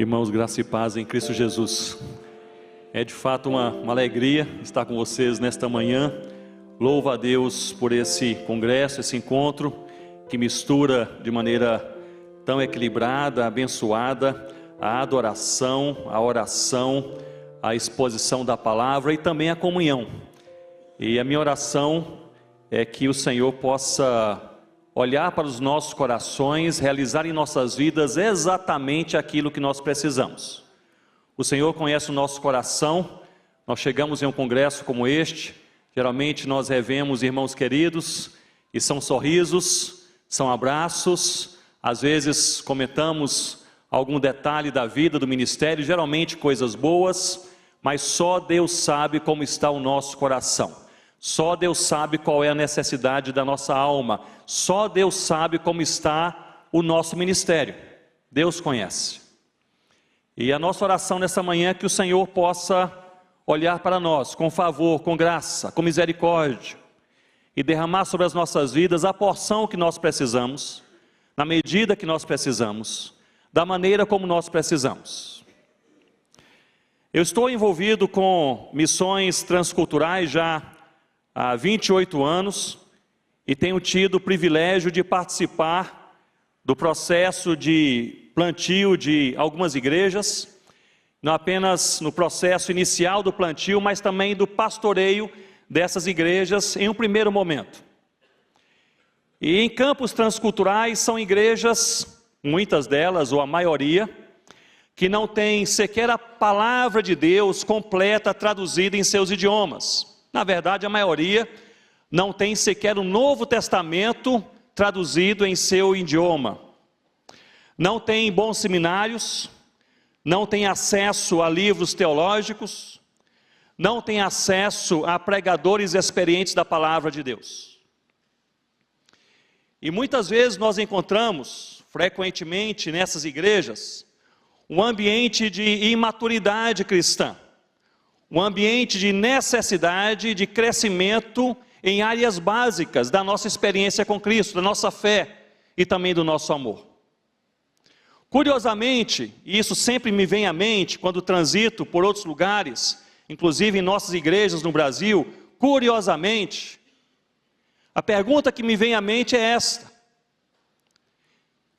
Irmãos, graça e paz em Cristo Jesus. É de fato uma alegria estar com vocês nesta manhã. Louvo a Deus por esse congresso, esse encontro que mistura de maneira tão equilibrada, abençoada, a adoração, a oração, a exposição da palavra e também a comunhão. E a minha oração é que o Senhor possa olhar para os nossos corações, realizar em nossas vidas exatamente aquilo que nós precisamos. O Senhor conhece o nosso coração. Nós chegamos em um congresso como este, geralmente nós revemos irmãos queridos, e são sorrisos, são abraços, às vezes comentamos algum detalhe da vida, do ministério, geralmente coisas boas, mas só Deus sabe como está o nosso coração. Só Deus sabe qual é a necessidade da nossa alma. Só Deus sabe como está o nosso ministério. Deus conhece. E a nossa oração nessa manhã é que o Senhor possa olhar para nós com favor, com graça, com misericórdia e derramar sobre as nossas vidas a porção que nós precisamos, na medida que nós precisamos, da maneira como nós precisamos. Eu estou envolvido com missões transculturais já há 28 anos e tenho tido o privilégio de participar do processo de plantio de algumas igrejas, não apenas no processo inicial do plantio, mas também do pastoreio dessas igrejas em um primeiro momento. E em campos transculturais são igrejas, muitas delas ou a maioria, que não tem sequer a palavra de Deus completa traduzida em seus idiomas. Na verdade, a maioria não tem sequer o Novo Testamento traduzido em seu idioma. Não tem bons seminários, não tem acesso a livros teológicos, não tem acesso a pregadores experientes da palavra de Deus. E muitas vezes nós encontramos, frequentemente nessas igrejas, um ambiente de imaturidade cristã. Um ambiente de necessidade de crescimento em áreas básicas da nossa experiência com Cristo, da nossa fé e também do nosso amor. Curiosamente, e isso sempre me vem à mente quando transito por outros lugares, inclusive em nossas igrejas no Brasil, curiosamente, a pergunta que me vem à mente é esta: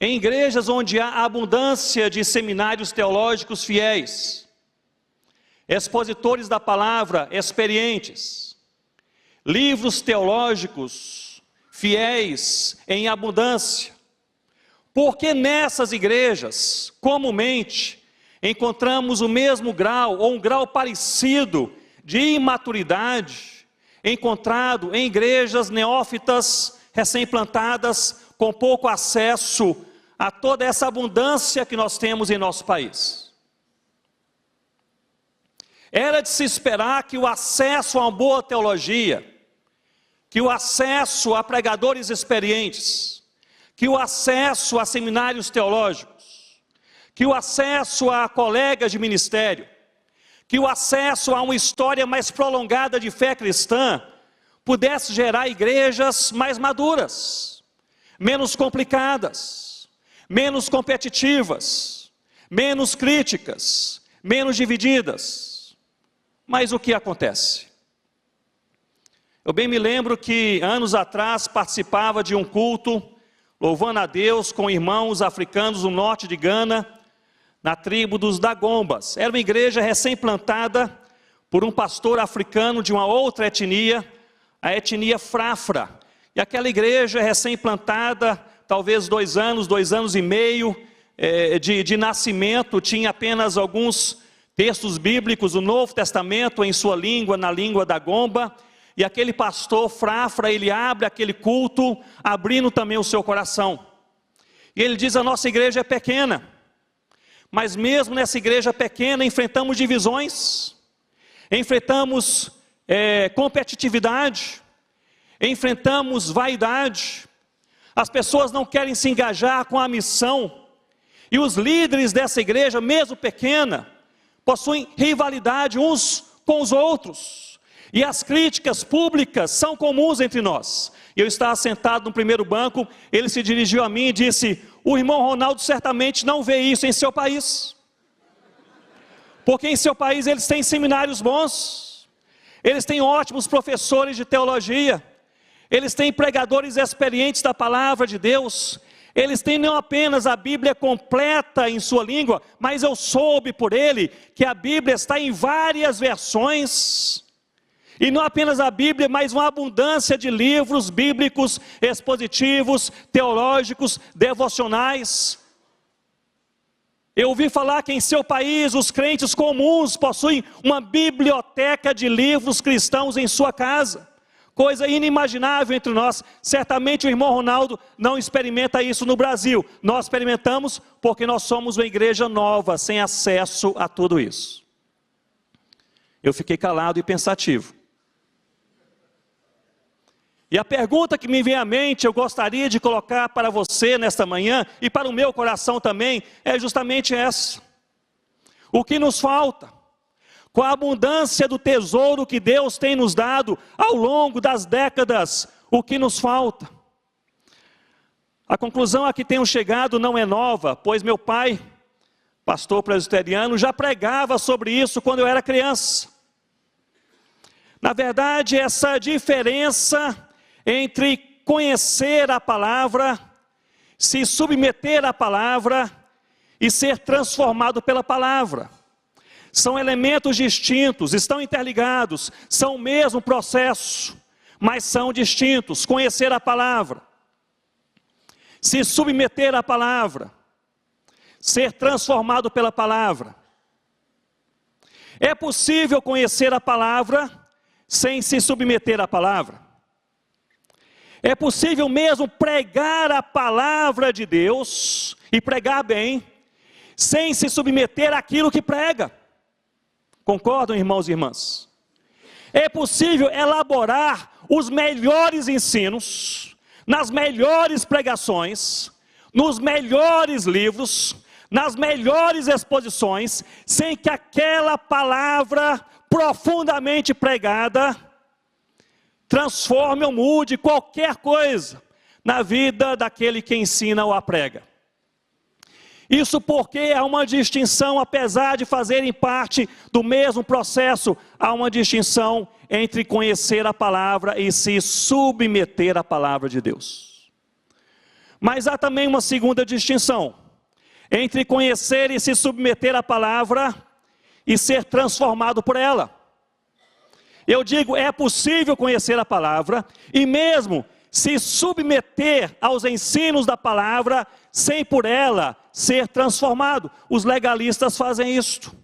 em igrejas onde há abundância de seminários teológicos fiéis, expositores da palavra experientes, livros teológicos fiéis em abundância, porque nessas igrejas, comumente, encontramos o mesmo grau ou um grau parecido de imaturidade encontrado em igrejas neófitas, recém-plantadas, com pouco acesso a toda essa abundância que nós temos em nosso país. Era de se esperar que o acesso a uma boa teologia, que o acesso a pregadores experientes, que o acesso a seminários teológicos, que o acesso a colegas de ministério, que o acesso a uma história mais prolongada de fé cristã, pudesse gerar igrejas mais maduras, menos complicadas, menos competitivas, menos críticas, menos divididas. Mas o que acontece? Eu bem me lembro que anos atrás participava de um culto, louvando a Deus com irmãos africanos no norte de Gana, na tribo dos Dagombas. Era uma igreja recém-plantada por um pastor africano de uma outra etnia, a etnia Frafra. E aquela igreja recém-plantada, talvez 2 anos e meio de nascimento, tinha apenas alguns textos bíblicos do Novo Testamento em sua língua, na língua da Gomba, e aquele pastor Frafra, ele abre aquele culto, abrindo também o seu coração. E ele diz: a nossa igreja é pequena, mas mesmo nessa igreja pequena enfrentamos divisões, enfrentamos competitividade, enfrentamos vaidade, as pessoas não querem se engajar com a missão, e os líderes dessa igreja, mesmo pequena, possuem rivalidade uns com os outros, e as críticas públicas são comuns entre nós. Eu estava sentado no primeiro banco, ele se dirigiu a mim e disse: o irmão Ronaldo certamente não vê isso em seu país. Porque em seu país eles têm seminários bons, eles têm ótimos professores de teologia, eles têm pregadores experientes da palavra de Deus, eles têm não apenas a Bíblia completa em sua língua, mas eu soube por ele que a Bíblia está em várias versões, e não apenas a Bíblia, mas uma abundância de livros bíblicos, expositivos, teológicos, devocionais. Eu ouvi falar que em seu país os crentes comuns possuem uma biblioteca de livros cristãos em sua casa. Coisa inimaginável entre nós. Certamente o irmão Ronaldo não experimenta isso no Brasil. Nós experimentamos porque nós somos uma igreja nova, sem acesso a tudo isso. Eu fiquei calado e pensativo. E a pergunta que me vem à mente, eu gostaria de colocar para você nesta manhã, e para o meu coração também, é justamente essa. O que nos falta? Com a abundância do tesouro que Deus tem nos dado ao longo das décadas, o que nos falta? A conclusão a que tenho chegado não é nova, pois meu pai, pastor presbiteriano, já pregava sobre isso quando eu era criança. Na verdade, essa diferença entre conhecer a palavra, se submeter à palavra e ser transformado pela palavra. São elementos distintos, estão interligados, são o mesmo processo, mas são distintos. Conhecer a palavra, se submeter à palavra, ser transformado pela palavra. É possível conhecer a palavra sem se submeter à palavra? É possível mesmo pregar a palavra de Deus, e pregar bem, sem se submeter àquilo que prega? Concordam, irmãos e irmãs? É possível elaborar os melhores ensinos, nas melhores pregações, nos melhores livros, nas melhores exposições, sem que aquela palavra profundamente pregada transforme ou mude qualquer coisa na vida daquele que ensina ou a prega. Isso porque há uma distinção, apesar de fazerem parte do mesmo processo, há uma distinção entre conhecer a palavra e se submeter à palavra de Deus. Mas há também uma segunda distinção, entre conhecer e se submeter à palavra e ser transformado por ela. Eu digo, é possível conhecer a palavra e mesmo se submeter aos ensinos da palavra, sem por ela ser transformado. Os legalistas fazem isto.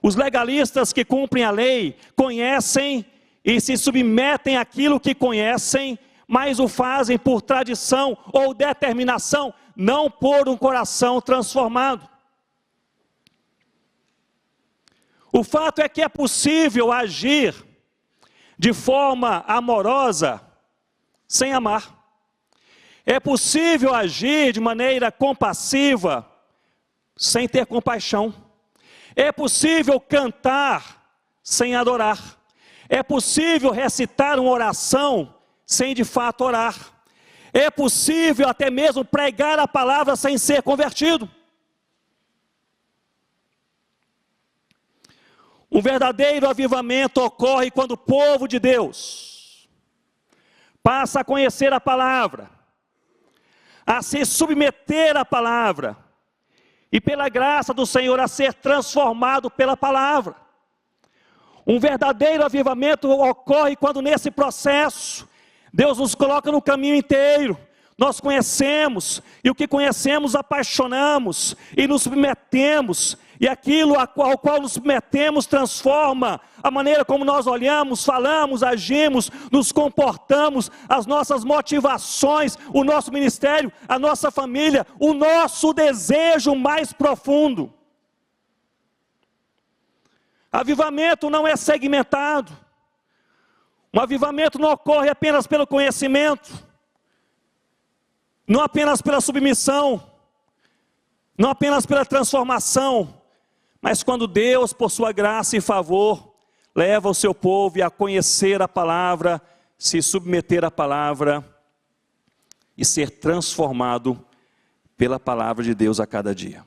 Os legalistas que cumprem a lei, conhecem e se submetem àquilo que conhecem, mas o fazem por tradição ou determinação, não por um coração transformado. O fato é que é possível agir de forma amorosa, sem amar. É possível agir de maneira compassiva, sem ter compaixão. É possível cantar, sem adorar. É possível recitar uma oração, sem de fato orar. É possível até mesmo pregar a palavra, sem ser convertido. Um verdadeiro avivamento ocorre quando o povo de Deus passa a conhecer a palavra, a se submeter à palavra, e pela graça do Senhor a ser transformado pela palavra. Um verdadeiro avivamento ocorre quando nesse processo, Deus nos coloca no caminho inteiro. Nós conhecemos, e o que conhecemos apaixonamos, e nos submetemos, e aquilo ao qual nos submetemos transforma a maneira como nós olhamos, falamos, agimos, nos comportamos, as nossas motivações, o nosso ministério, a nossa família, o nosso desejo mais profundo. Avivamento não é segmentado. Um avivamento não ocorre apenas pelo conhecimento, não apenas pela submissão, não apenas pela transformação, mas quando Deus, por sua graça e favor, leva o seu povo a conhecer a palavra, se submeter à palavra e ser transformado pela palavra de Deus a cada dia.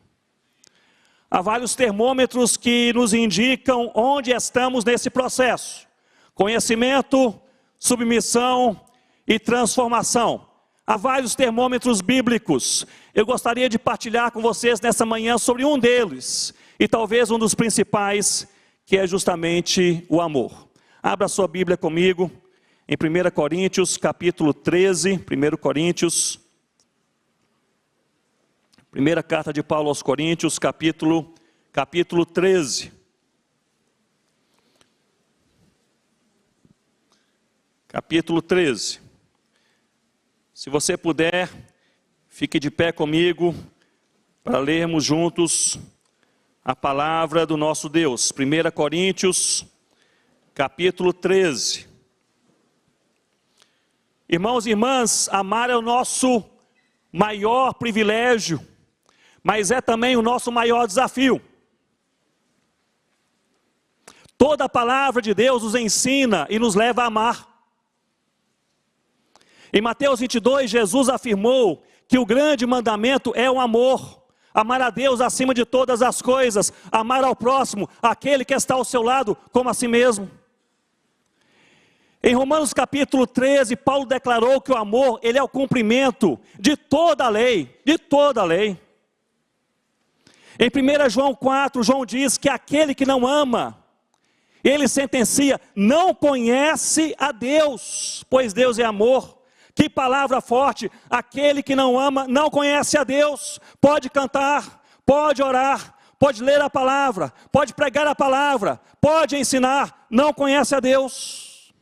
Há vários termômetros que nos indicam onde estamos nesse processo: conhecimento, submissão e transformação. Há vários termômetros bíblicos. Eu gostaria de partilhar com vocês nessa manhã sobre um deles, e talvez um dos principais, que é justamente o amor. Abra sua Bíblia comigo em 1 Coríntios, capítulo 13, 1 Coríntios, primeira carta de Paulo aos Coríntios, capítulo 13. Capítulo 13. Se você puder, fique de pé comigo para lermos juntos a palavra do nosso Deus. 1 Coríntios, capítulo 13. Irmãos e irmãs, amar é o nosso maior privilégio, mas é também o nosso maior desafio. Toda a palavra de Deus nos ensina e nos leva a amar. Em Mateus 22, Jesus afirmou que o grande mandamento é o amor. Amar a Deus acima de todas as coisas, amar ao próximo, aquele que está ao seu lado, como a si mesmo. Em Romanos capítulo 13, Paulo declarou que o amor, ele é o cumprimento de toda a lei, de toda a lei. Em 1 João 4, João diz que aquele que não ama, ele sentencia, não conhece a Deus, pois Deus é amor. Que palavra forte! Aquele que não ama, não conhece a Deus. Pode cantar, pode orar, pode ler a palavra, pode pregar a palavra, pode ensinar, não conhece a Deus.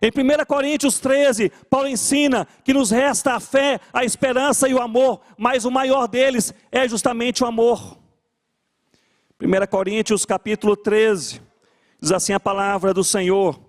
Em 1 Coríntios 13, Paulo ensina que nos resta a fé, a esperança e o amor, mas o maior deles é justamente o amor. 1 Coríntios capítulo 13, diz assim a palavra do Senhor: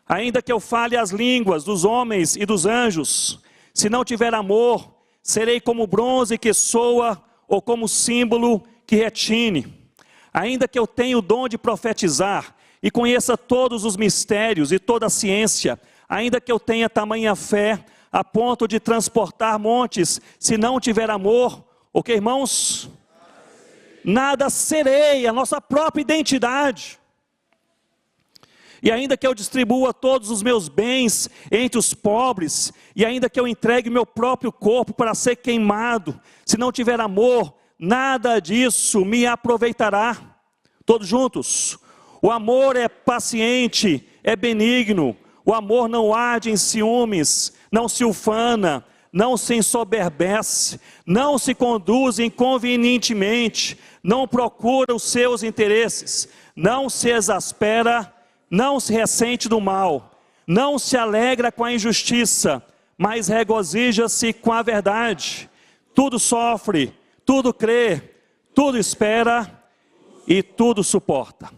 ainda que eu fale as línguas dos homens e dos anjos, se não tiver amor, serei como bronze que soa, ou como símbolo que retine. Ainda que eu tenha o dom de profetizar, e conheça todos os mistérios e toda a ciência, ainda que eu tenha tamanha fé, a ponto de transportar montes, se não tiver amor, o que, irmãos? Nada serei, a nossa própria identidade. E ainda que eu distribua todos os meus bens entre os pobres, e ainda que eu entregue meu próprio corpo para ser queimado, se não tiver amor, nada disso me aproveitará. Todos juntos. O amor é paciente, é benigno. O amor não arde em ciúmes, não se ufana, não se ensoberbece, não se conduz inconvenientemente, não procura os seus interesses, não se exaspera, não se ressente do mal, não se alegra com a injustiça, mas regozija-se com a verdade. Tudo sofre, tudo crê, tudo espera e tudo suporta.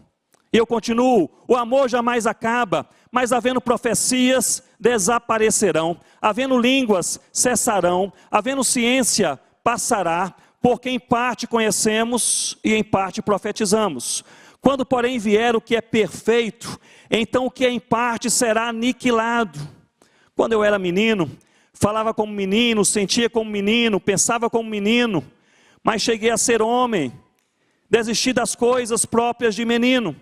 E eu continuo: o amor jamais acaba, mas havendo profecias, desaparecerão, havendo línguas, cessarão, havendo ciência, passará, porque em parte conhecemos e em parte profetizamos. Quando, porém, vier o que é perfeito, então o que é em parte será aniquilado. Quando eu era menino, falava como menino, sentia como menino, pensava como menino, mas cheguei a ser homem, desisti das coisas próprias de menino.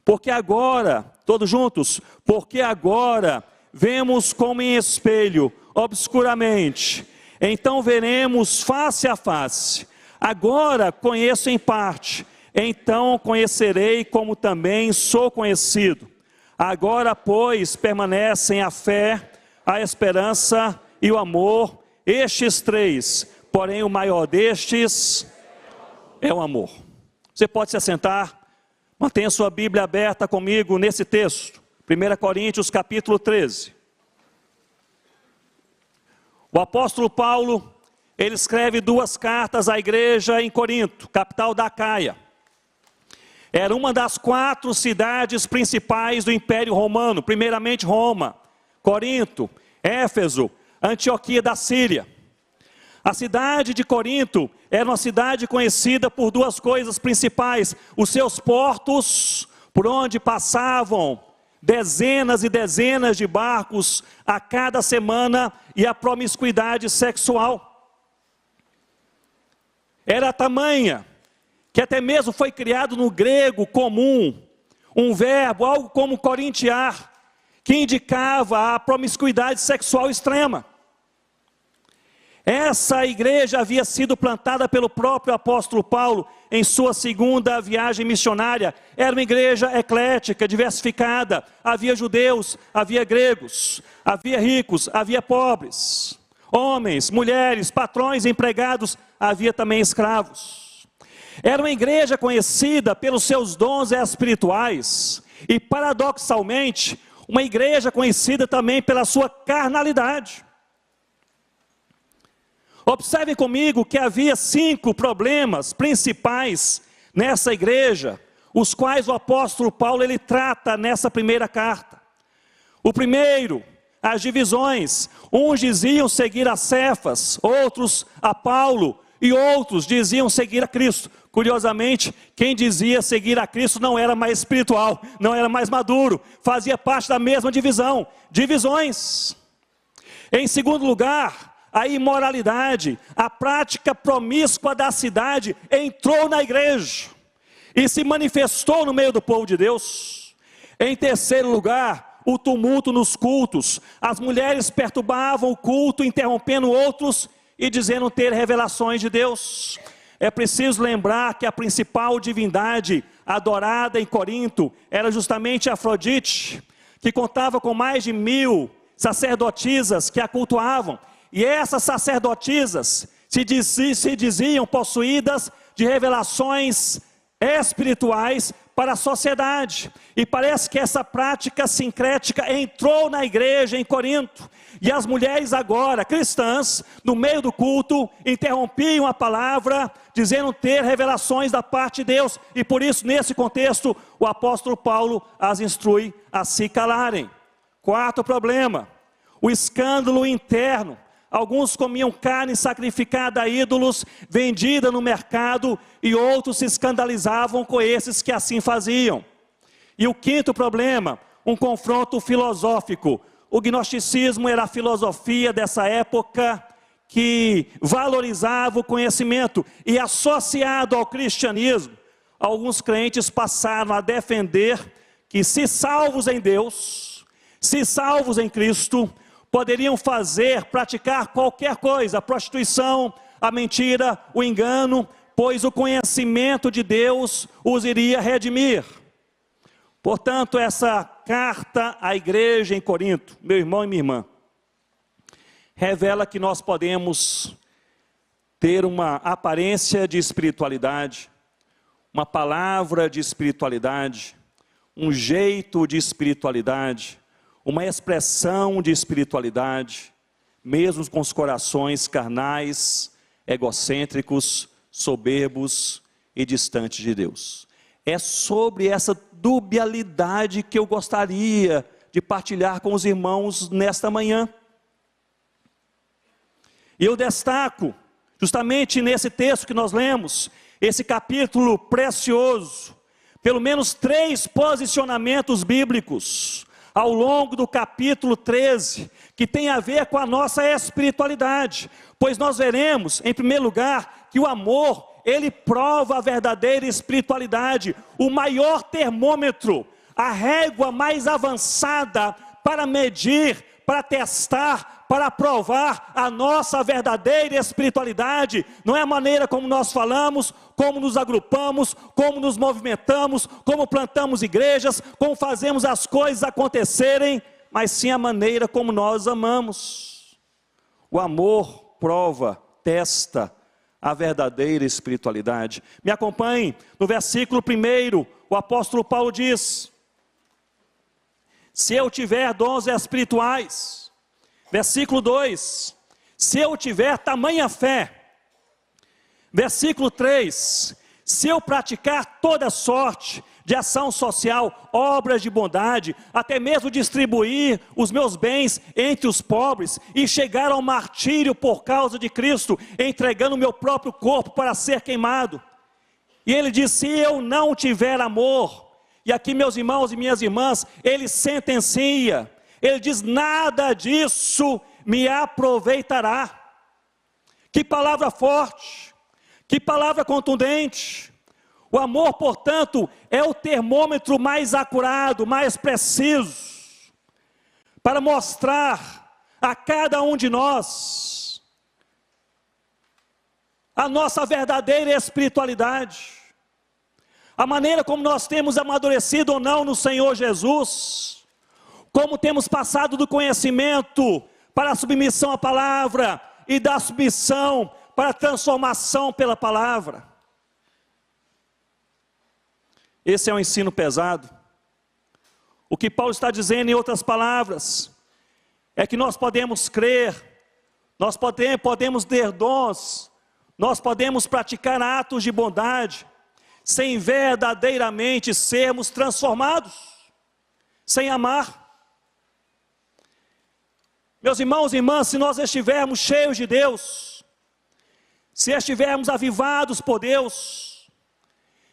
Porque agora, todos juntos, porque agora vemos como em espelho, obscuramente, então veremos face a face. Agora conheço em parte, então conhecerei como também sou conhecido. Agora, pois, permanecem a fé, a esperança e o amor, estes três, porém o maior destes é o amor. Você pode se assentar, mantenha sua Bíblia aberta comigo nesse texto, 1 Coríntios capítulo 13. O apóstolo Paulo, ele escreve 2 cartas à igreja em Corinto, capital da Acaia. Era uma das 4 cidades principais do Império Romano, primeiramente Roma, Corinto, Éfeso, Antioquia da Síria. A cidade de Corinto era uma cidade conhecida por 2 coisas principais: os seus portos, por onde passavam dezenas e dezenas de barcos a cada semana, e a promiscuidade sexual. era tamanha, que até mesmo foi criado no grego comum, um verbo, algo como corintiar, que indicava a promiscuidade sexual extrema. Essa igreja havia sido plantada pelo próprio apóstolo Paulo em sua segunda viagem missionária. Era uma igreja eclética, diversificada. Havia judeus, havia gregos, havia ricos, havia pobres, homens, mulheres, patrões, empregados, havia também escravos. Era uma igreja conhecida pelos seus dons espirituais e, paradoxalmente, uma igreja conhecida também pela sua carnalidade. Observe comigo que havia 5 problemas principais nessa igreja, os quais o apóstolo Paulo ele trata nessa primeira carta. O primeiro, as divisões. Uns diziam seguir a Cefas, outros a Paulo, e outros diziam seguir a Cristo. Curiosamente, quem dizia seguir a Cristo não era mais espiritual, não era mais maduro, fazia parte da mesma divisão, divisões. Em segundo lugar, a imoralidade, a prática promíscua da cidade entrou na igreja e se manifestou no meio do povo de Deus. Em terceiro lugar, o tumulto nos cultos. As mulheres perturbavam o culto, interrompendo outros e dizendo ter revelações de Deus. É preciso lembrar que a principal divindade adorada em Corinto era justamente Afrodite, que contava com mais de 1000 sacerdotisas que a cultuavam. E essas sacerdotisas se diziam possuídas de revelações espirituais para a sociedade. E parece que essa prática sincrética entrou na igreja em Corinto. E as mulheres agora, cristãs, no meio do culto, interrompiam a palavra, dizendo ter revelações da parte de Deus. E por isso, nesse contexto, o apóstolo Paulo as instrui a se calarem. Quarto problema, o escândalo interno. Alguns comiam carne sacrificada a ídolos, vendida no mercado, e outros se escandalizavam com esses que assim faziam. E o quinto problema, um confronto filosófico. O gnosticismo era a filosofia dessa época que valorizava o conhecimento, e associado ao cristianismo, alguns crentes passaram a defender que, se salvos em Deus, se salvos em Cristo, poderiam praticar qualquer coisa, a prostituição, a mentira, o engano, pois o conhecimento de Deus os iria redimir. Portanto, essa carta à igreja em Corinto, meu irmão e minha irmã, revela que nós podemos ter uma aparência de espiritualidade, uma palavra de espiritualidade, um jeito de espiritualidade, uma expressão de espiritualidade, mesmo com os corações carnais, egocêntricos, soberbos e distantes de Deus. É sobre essa dualidade que eu gostaria de partilhar com os irmãos nesta manhã. E eu destaco, justamente nesse texto que nós lemos, esse capítulo precioso, pelo menos 3 posicionamentos bíblicos, ao longo do capítulo 13, que tem a ver com a nossa espiritualidade, pois nós veremos, em primeiro lugar, que o amor, ele prova a verdadeira espiritualidade, o maior termômetro, a régua mais avançada para medir, para testar, para provar a nossa verdadeira espiritualidade. Não é a maneira como nós falamos, como nos agrupamos, como nos movimentamos, como plantamos igrejas, como fazemos as coisas acontecerem, mas sim a maneira como nós amamos. O amor prova, testa a verdadeira espiritualidade. Me acompanhe, no versículo 1, o apóstolo Paulo diz: se eu tiver dons espirituais. Versículo 2, se eu tiver tamanha fé. Versículo 3, se eu praticar toda sorte de ação social, obras de bondade, até mesmo distribuir os meus bens entre os pobres e chegar ao martírio por causa de Cristo, entregando o meu próprio corpo para ser queimado. E ele diz: se eu não tiver amor, e aqui meus irmãos e minhas irmãs, ele sentencia, ele diz: nada disso me aproveitará. Que palavra forte, Que palavra contundente! O amor, portanto, é o termômetro mais acurado, mais preciso, para mostrar a cada um de nós a nossa verdadeira espiritualidade, a maneira como nós temos amadurecido ou não no Senhor Jesus, como temos passado do conhecimento para a submissão à palavra e da submissão para a transformação pela palavra. Esse é um ensino pesado. O que Paulo está dizendo, em outras palavras, é que nós podemos crer, nós podemos ter dons, nós podemos praticar atos de bondade, sem verdadeiramente sermos transformados, sem amar. Meus irmãos e irmãs, se nós estivermos cheios de Deus, se estivermos avivados por Deus,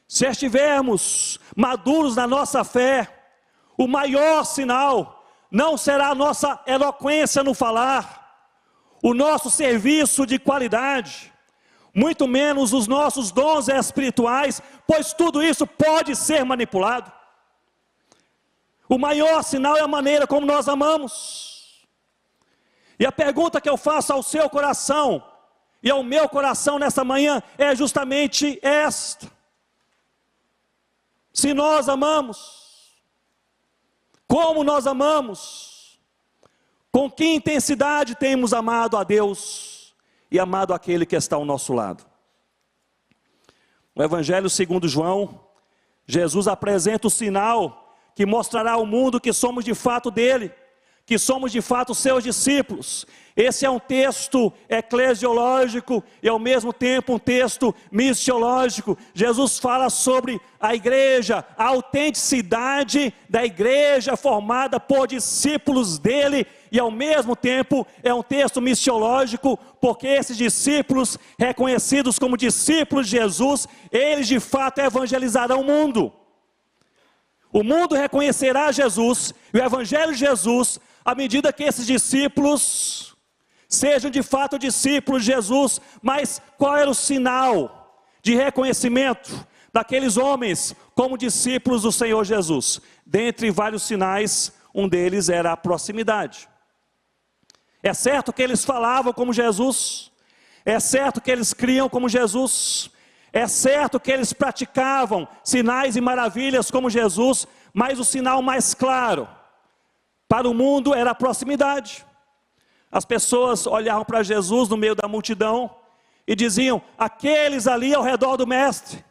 se estivermos maduros na nossa fé, o maior sinal não será a nossa eloquência no falar, o nosso serviço de qualidade, muito menos os nossos dons espirituais, pois tudo isso pode ser manipulado. O maior sinal é a maneira como nós amamos. E a pergunta que eu faço ao seu coração e ao meu coração nessa manhã é justamente esta: se nós amamos, como nós amamos, com que intensidade temos amado a Deus e amado aquele que está ao nosso lado. No Evangelho segundo João, Jesus apresenta o sinal que mostrará ao mundo que somos de fato dele, que somos de fato seus discípulos. Esse é um texto eclesiológico e ao mesmo tempo um texto missiológico. Jesus fala sobre a igreja, a autenticidade da igreja formada por discípulos dele, e ao mesmo tempo é um texto missiológico, porque esses discípulos, reconhecidos como discípulos de Jesus, eles de fato evangelizarão o mundo. O mundo reconhecerá Jesus e o Evangelho de Jesus à medida que esses discípulos sejam de fato discípulos de Jesus. Mas qual era o sinal de reconhecimento daqueles homens como discípulos do Senhor Jesus? Dentre vários sinais, um deles era a proximidade. É certo que eles falavam como Jesus, é certo que eles criam como Jesus, é certo que eles praticavam sinais e maravilhas como Jesus, mas o sinal mais claro para o mundo era a proximidade. As pessoas olhavam para Jesus no meio da multidão e diziam: aqueles ali ao redor do mestre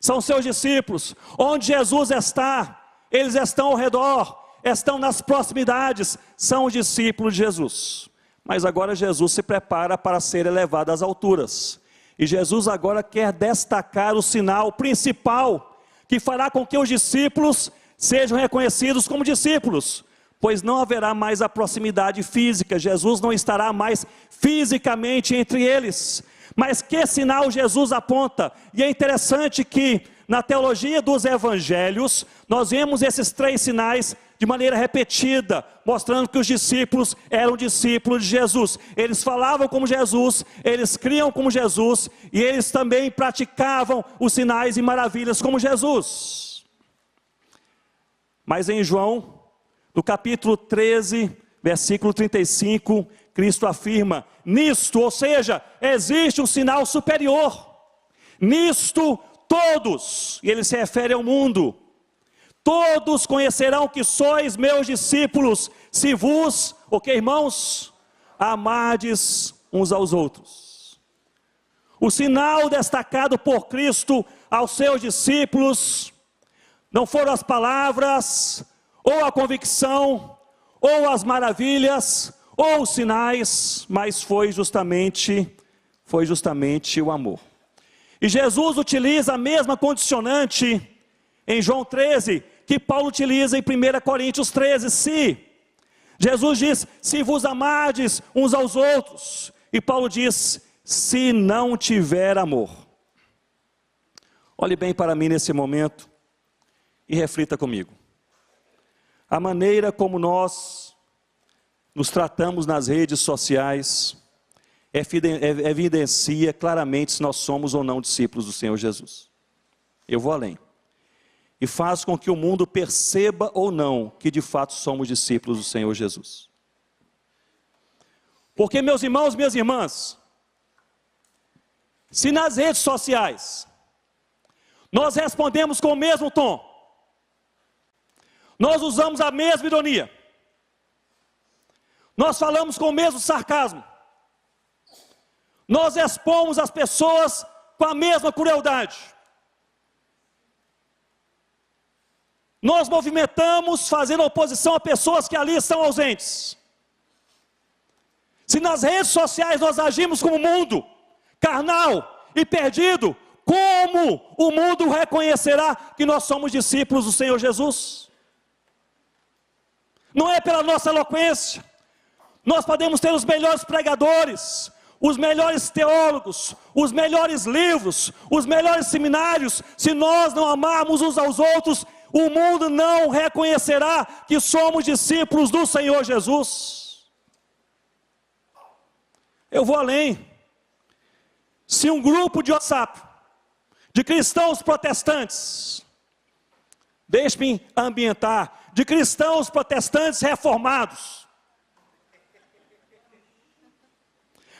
são seus discípulos. Onde Jesus está, eles estão ao redor, estão nas proximidades, são os discípulos de Jesus. Mas agora Jesus se prepara para ser elevado às alturas, e Jesus agora quer destacar o sinal principal que fará com que os discípulos sejam reconhecidos como discípulos, pois não haverá mais a proximidade física. Jesus não estará mais fisicamente entre eles. Mas que sinal Jesus aponta? E é interessante que na teologia dos evangelhos nós vemos esses três sinais de maneira repetida, mostrando que os discípulos eram discípulos de Jesus. Eles falavam como Jesus, eles criam como Jesus, e eles também praticavam os sinais e maravilhas como Jesus. Mas em João, no capítulo 13, versículo 35, Cristo afirma: nisto, ou seja, existe um sinal superior, nisto todos, e ele se refere ao mundo, todos conhecerão que sois meus discípulos, se vos, o que, irmãos? Amardes uns aos outros. O sinal destacado por Cristo aos seus discípulos não foram as palavras, ou a convicção, ou as maravilhas, ou os sinais, mas foi justamente o amor. E Jesus utiliza a mesma condicionante em João 13, que Paulo utiliza em 1 Coríntios 13, se. Jesus diz: se vos amardes uns aos outros. E Paulo diz: se não tiver amor. Olhe bem para mim nesse momento e reflita comigo. A maneira como nós nos tratamos nas redes sociais evidencia claramente se nós somos ou não discípulos do Senhor Jesus. Eu vou além. E faz com que o mundo perceba ou não que de fato somos discípulos do Senhor Jesus. Porque, meus irmãos, minhas irmãs, se nas redes sociais nós respondemos com o mesmo tom, nós usamos a mesma ironia, nós falamos com o mesmo sarcasmo, nós expomos as pessoas com a mesma crueldade, nós movimentamos fazendo oposição a pessoas que ali estão ausentes. Se nas redes sociais nós agimos como mundo, carnal e perdido, como o mundo reconhecerá que nós somos discípulos do Senhor Jesus? Não é pela nossa eloquência. Nós podemos ter os melhores pregadores, os melhores teólogos, os melhores livros, os melhores seminários. Se nós não amarmos uns aos outros, o mundo não reconhecerá que somos discípulos do Senhor Jesus. Eu vou além. Se um grupo de WhatsApp, de cristãos protestantes, deixe-me ambientar, de cristãos protestantes reformados,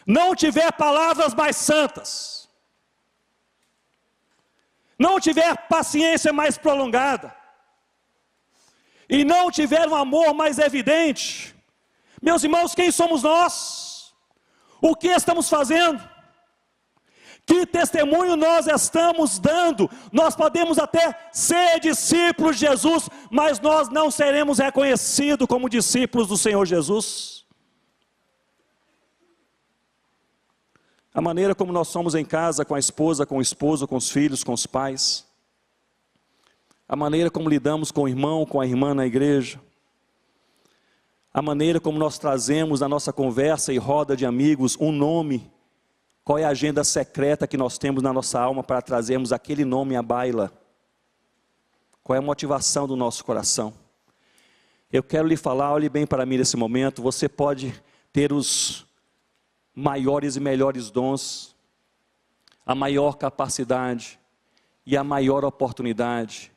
não tiver palavras mais santas, não tiver paciência mais prolongada, e não tiver um amor mais evidente, meus irmãos, quem somos nós? O que estamos fazendo? Que testemunho nós estamos dando? Nós podemos até ser discípulos de Jesus, mas nós não seremos reconhecidos como discípulos do Senhor Jesus. A maneira como nós somos em casa, com a esposa, com o esposo, com os filhos, com os pais. A maneira como lidamos com o irmão, com a irmã na igreja. A maneira como nós trazemos na nossa conversa e roda de amigos um nome. Qual é a agenda secreta que nós temos na nossa alma para trazermos aquele nome à baila? Qual é a motivação do nosso coração? Eu quero lhe falar, olhe bem para mim nesse momento, você pode ter os maiores e melhores dons, a maior capacidade e a maior oportunidade.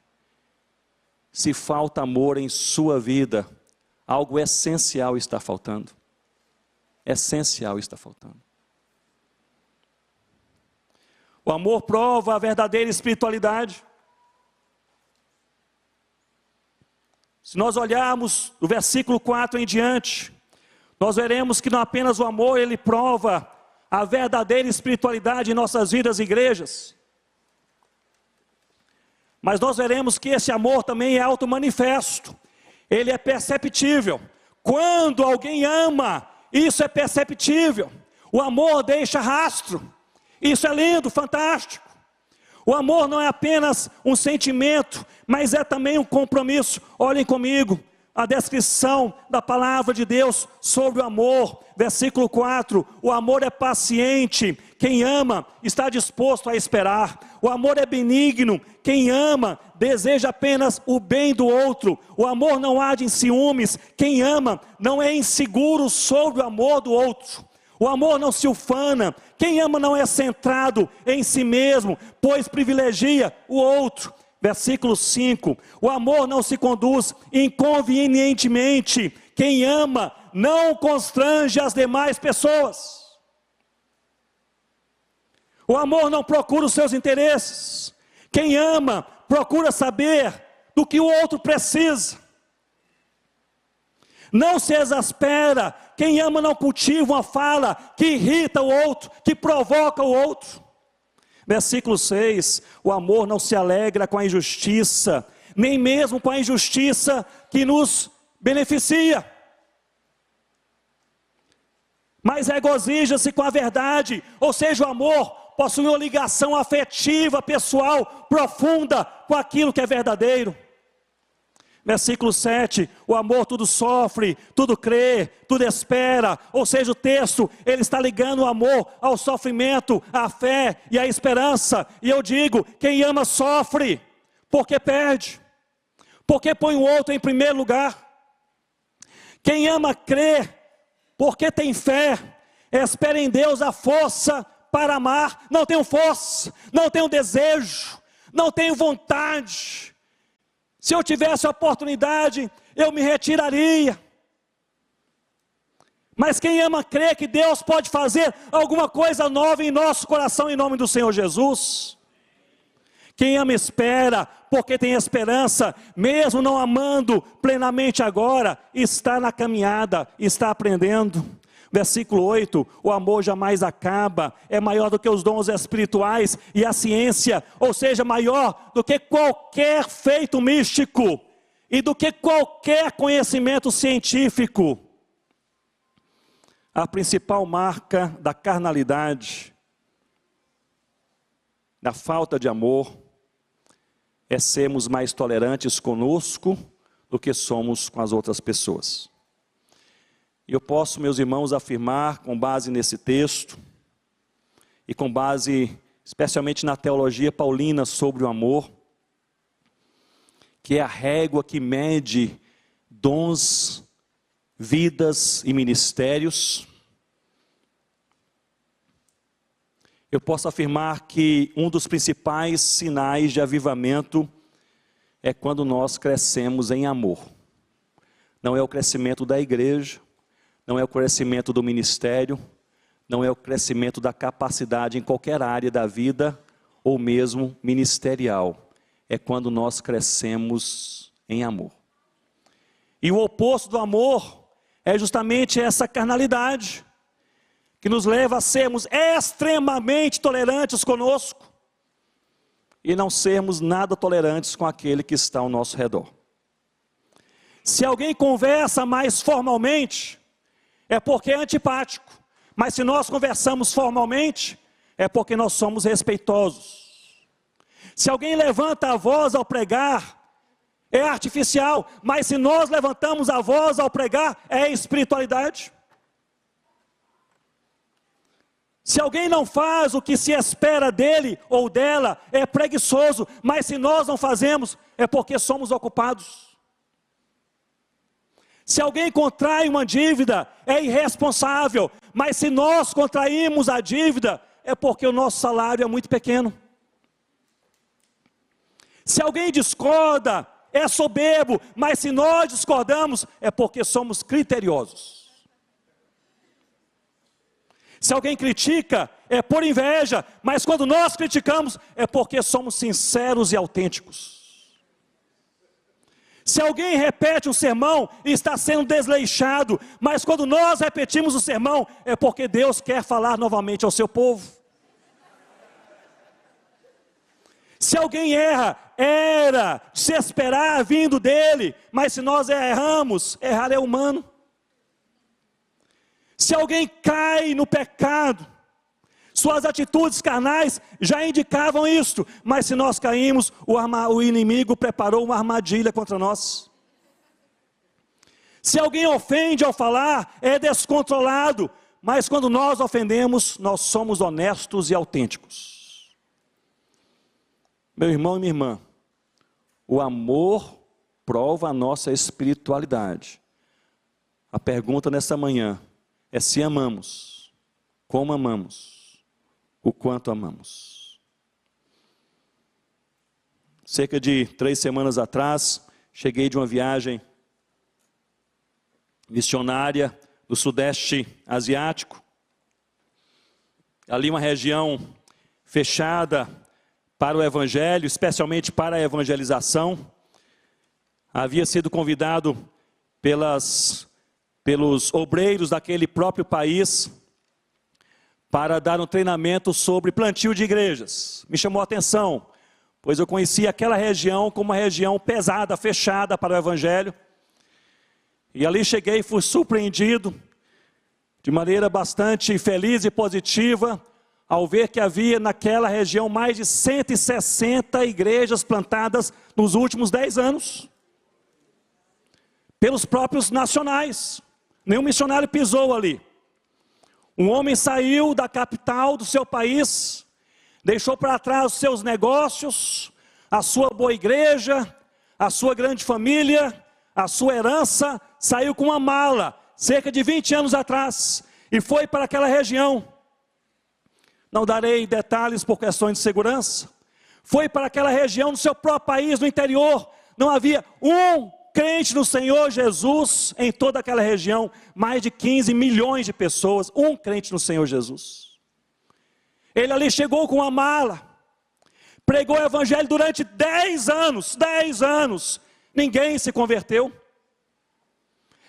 Se falta amor em sua vida, algo essencial está faltando. Essencial está faltando. O amor prova a verdadeira espiritualidade. Se nós olharmos do versículo 4 em diante, nós veremos que não apenas o amor, ele prova a verdadeira espiritualidade em nossas vidas e igrejas, mas nós veremos que esse amor também é auto-manifesto. Ele é perceptível. Quando alguém ama, isso é perceptível. O amor deixa rastro. Isso é lindo, fantástico. O amor não é apenas um sentimento, mas é também um compromisso. Olhem comigo a descrição da palavra de Deus sobre o amor. Versículo 4, o amor é paciente, quem ama está disposto a esperar. O amor é benigno, quem ama deseja apenas o bem do outro. O amor não age em ciúmes, quem ama não é inseguro sobre o amor do outro. O amor não se ufana, quem ama não é centrado em si mesmo, pois privilegia o outro. Versículo 5, o amor não se conduz inconvenientemente, quem ama não constrange as demais pessoas. O amor não procura os seus interesses, quem ama procura saber do que o outro precisa. Não se exaspera, quem ama não cultiva uma fala que irrita o outro, que provoca o outro. Versículo 6, o amor não se alegra com a injustiça, nem mesmo com a injustiça que nos beneficia, mas regozija-se com a verdade, ou seja, o amor possui uma ligação afetiva, pessoal, profunda com aquilo que é verdadeiro. Versículo 7, o amor tudo sofre, tudo crê, tudo espera, ou seja, o texto, ele está ligando o amor ao sofrimento, à fé e à esperança, e eu digo, quem ama sofre, porque perde, porque põe o outro em primeiro lugar. Quem ama crê, porque tem fé, espera em Deus a força para amar. Não tenho força, não tenho desejo, não tenho vontade. Se eu tivesse a oportunidade, eu me retiraria. Mas quem ama crê que Deus pode fazer alguma coisa nova em nosso coração, em nome do Senhor Jesus. Quem ama espera, porque tem esperança, mesmo não amando plenamente agora, está na caminhada, está aprendendo. Versículo 8, o amor jamais acaba, é maior do que os dons espirituais e a ciência, ou seja, maior do que qualquer feito místico e do que qualquer conhecimento científico. A principal marca da carnalidade, da falta de amor, é sermos mais tolerantes conosco do que somos com as outras pessoas. E eu posso, meus irmãos, afirmar, com base nesse texto, e com base especialmente na teologia paulina sobre o amor, que é a régua que mede dons, vidas e ministérios. Eu posso afirmar que um dos principais sinais de avivamento é quando nós crescemos em amor. Não é o crescimento da igreja, não é o crescimento do ministério, não é o crescimento da capacidade em qualquer área da vida, ou mesmo ministerial. É quando nós crescemos em amor. E o oposto do amor é justamente essa carnalidade, que nos leva a sermos extremamente tolerantes conosco, e não sermos nada tolerantes com aquele que está ao nosso redor. Se alguém conversa mais formalmente, é porque é antipático, mas se nós conversamos formalmente, é porque nós somos respeitosos. Se alguém levanta a voz ao pregar, é artificial, mas se nós levantamos a voz ao pregar, é espiritualidade. Se alguém não faz o que se espera dele ou dela, é preguiçoso, mas se nós não fazemos, é porque somos ocupados. Se alguém contrai uma dívida, é irresponsável, mas se nós contraímos a dívida, é porque o nosso salário é muito pequeno. Se alguém discorda, é soberbo, mas se nós discordamos, é porque somos criteriosos. Se alguém critica, é por inveja, mas quando nós criticamos, é porque somos sinceros e autênticos. Se alguém repete um sermão e está sendo desleixado, mas quando nós repetimos o sermão, é porque Deus quer falar novamente ao seu povo. Se alguém erra, era de se esperar vindo dele, mas se nós erramos, errar é humano. Se alguém cai no pecado, suas atitudes carnais já indicavam isto, mas se nós caímos, o inimigo preparou uma armadilha contra nós. Se alguém ofende ao falar, é descontrolado, mas quando nós ofendemos, nós somos honestos e autênticos. Meu irmão e minha irmã, o amor prova a nossa espiritualidade. A pergunta nessa manhã é se amamos, como amamos, o quanto amamos. Cerca de 3 semanas atrás, cheguei de uma viagem missionária do Sudeste Asiático. Ali uma região fechada para o Evangelho, especialmente para a evangelização. Havia sido convidado pelos obreiros daquele próprio país para dar um treinamento sobre plantio de igrejas. Me chamou a atenção, pois eu conhecia aquela região como uma região pesada, fechada para o Evangelho. E ali cheguei e fui surpreendido, de maneira bastante feliz e positiva, ao ver que havia naquela região mais de 160 igrejas plantadas nos últimos 10 anos. Pelos próprios nacionais. Nenhum missionário pisou ali. Um homem saiu da capital do seu país, deixou para trás os seus negócios, a sua boa igreja, a sua grande família, a sua herança, saiu com uma mala, cerca de 20 anos atrás, e foi para aquela região. Não darei detalhes por questões de segurança. Foi para aquela região, no seu próprio país, no interior. Não havia um crente no Senhor Jesus em toda aquela região. Mais de 15 milhões de pessoas. Um crente no Senhor Jesus. Ele ali chegou com uma mala. Pregou o evangelho durante 10 anos. 10 anos. Ninguém se converteu.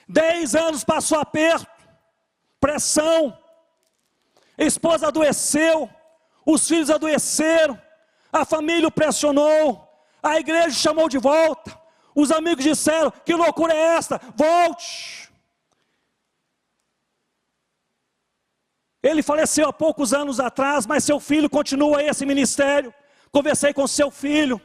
10 anos passou aperto, pressão. A esposa adoeceu. Os filhos adoeceram. A família o pressionou, a igreja chamou de volta, os amigos disseram, que loucura é esta? Volte. Ele faleceu há poucos anos atrás, mas seu filho continua esse ministério. Conversei com seu filho,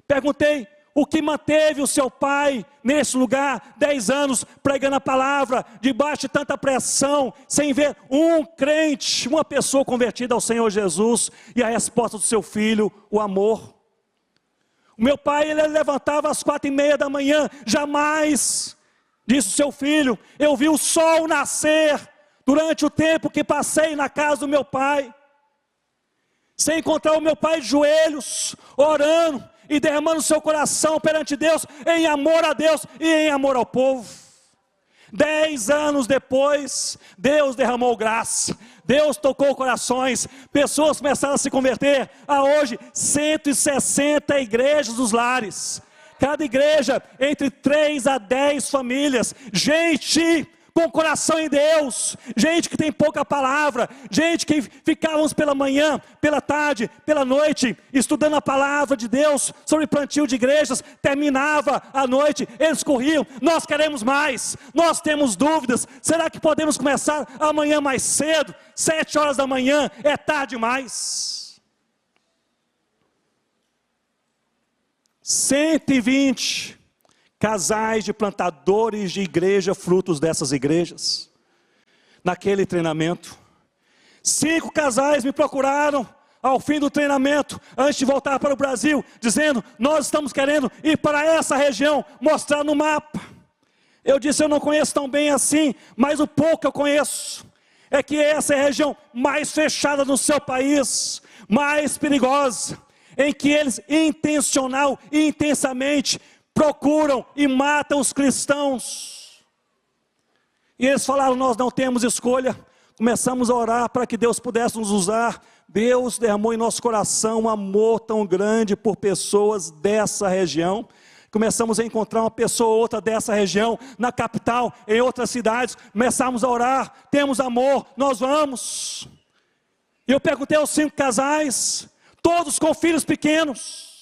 perguntei o que manteve o seu pai nesse lugar, 10 anos pregando a palavra, debaixo de tanta pressão, sem ver um crente, uma pessoa convertida ao Senhor Jesus. E a resposta do seu filho, o amor. O meu pai, ele levantava às 4:30 da manhã, jamais, disse o seu filho, eu vi o sol nascer, durante o tempo que passei na casa do meu pai, sem encontrar o meu pai de joelhos, orando, e derramando seu coração perante Deus, em amor a Deus e em amor ao povo. 10 anos depois, Deus derramou graça, Deus tocou corações, pessoas começaram a se converter. Há hoje 160 igrejas dos lares, cada igreja entre 3 a 10 famílias, gente com coração em Deus, gente que tem pouca palavra, gente que ficávamos pela manhã, pela tarde, pela noite, estudando a palavra de Deus, sobre plantio de igrejas, terminava a noite, eles corriam, nós queremos mais, nós temos dúvidas, será que podemos começar amanhã mais cedo, 7 horas da manhã, é tarde demais. 120 casais de plantadores de igreja, frutos dessas igrejas, naquele treinamento. 5 casais me procuraram ao fim do treinamento, antes de voltar para o Brasil, dizendo, nós estamos querendo ir para essa região, mostrar no mapa. Eu disse, eu não conheço tão bem assim, mas o pouco que eu conheço, é que essa é a região mais fechada no seu país, mais perigosa, em que eles intencional e intensamente procuram e matam os cristãos. E eles falaram, nós não temos escolha. Começamos a orar para que Deus pudesse nos usar. Deus derramou em nosso coração um amor tão grande por pessoas dessa região. Começamos a encontrar uma pessoa ou outra dessa região, na capital, em outras cidades. Começamos a orar, temos amor, nós vamos. E eu perguntei aos 5 casais, todos com filhos pequenos.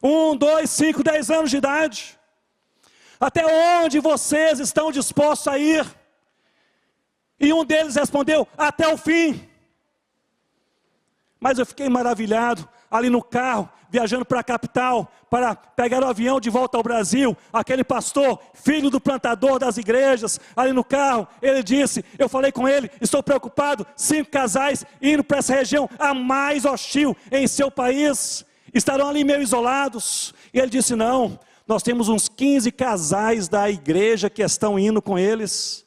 1, 2, 5, 10 anos de idade. Até onde vocês estão dispostos a ir? E um deles respondeu, até o fim. Mas eu fiquei maravilhado, ali no carro, viajando para a capital, para pegar o avião de volta ao Brasil. Aquele pastor, filho do plantador das igrejas, ali no carro, ele disse, eu falei com ele, estou preocupado, 5 casais indo para essa região, a mais hostil em seu país, estarão ali meio isolados. E ele disse, não, nós temos uns 15 casais da igreja que estão indo com eles.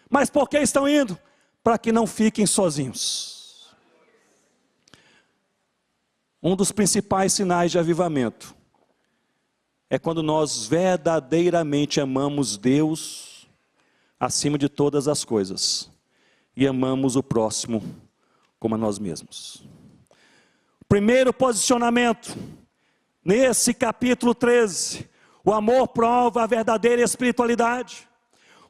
Mas por que estão indo? Para que não fiquem sozinhos. Um dos principais sinais de avivamento é quando nós verdadeiramente amamos Deus acima de todas as coisas e amamos o próximo como a nós mesmos. Primeiro posicionamento, nesse capítulo 13, o amor prova a verdadeira espiritualidade.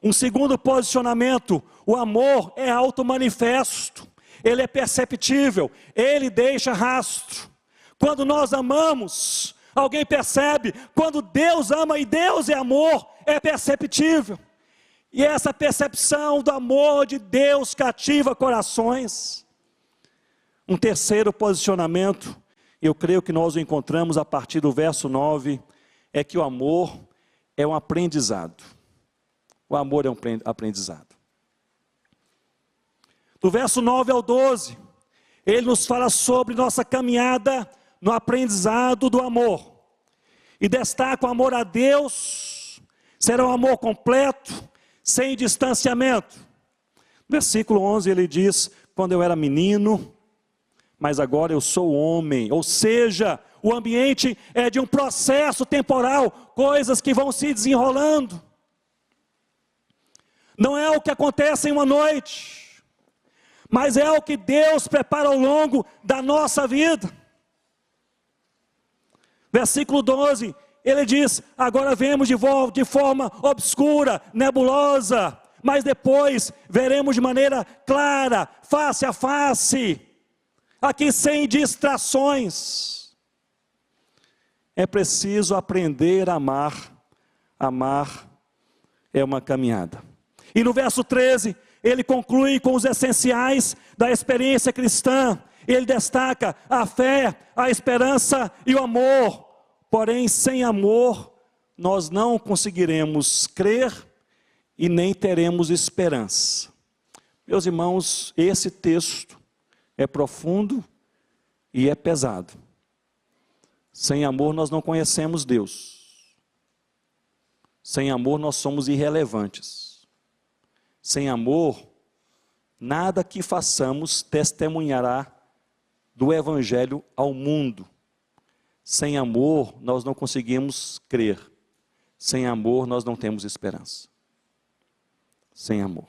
Um segundo posicionamento, o amor é auto-manifesto, ele é perceptível, ele deixa rastro. Quando nós amamos, alguém percebe, quando Deus ama e Deus é amor, é perceptível. E essa percepção do amor de Deus cativa corações. Um terceiro posicionamento, eu creio que nós o encontramos a partir do verso 9, é que o amor é um aprendizado. O amor é um aprendizado. Do verso 9 ao 12, ele nos fala sobre nossa caminhada no aprendizado do amor. E destaca o amor a Deus, será um amor completo, sem distanciamento. Versículo 11 ele diz: quando eu era menino, mas agora eu sou homem. Ou seja, o ambiente é de um processo temporal, coisas que vão se desenrolando. Não é o que acontece em uma noite, mas é o que Deus prepara ao longo da nossa vida. Versículo 12, ele diz: agora vemos de forma obscura, nebulosa, mas depois veremos de maneira clara, face a face, aqui sem distrações. É preciso aprender a amar. Amar é uma caminhada. E no verso 13, ele conclui com os essenciais da experiência cristã. Ele destaca a fé, a esperança e o amor. Porém, sem amor, nós não conseguiremos crer e nem teremos esperança. Meus irmãos, esse texto é profundo e é pesado. Sem amor, nós não conhecemos Deus. Sem amor, nós somos irrelevantes. Sem amor, nada que façamos testemunhará do Evangelho ao mundo. Sem amor, nós não conseguimos crer. Sem amor, nós não temos esperança. Sem amor.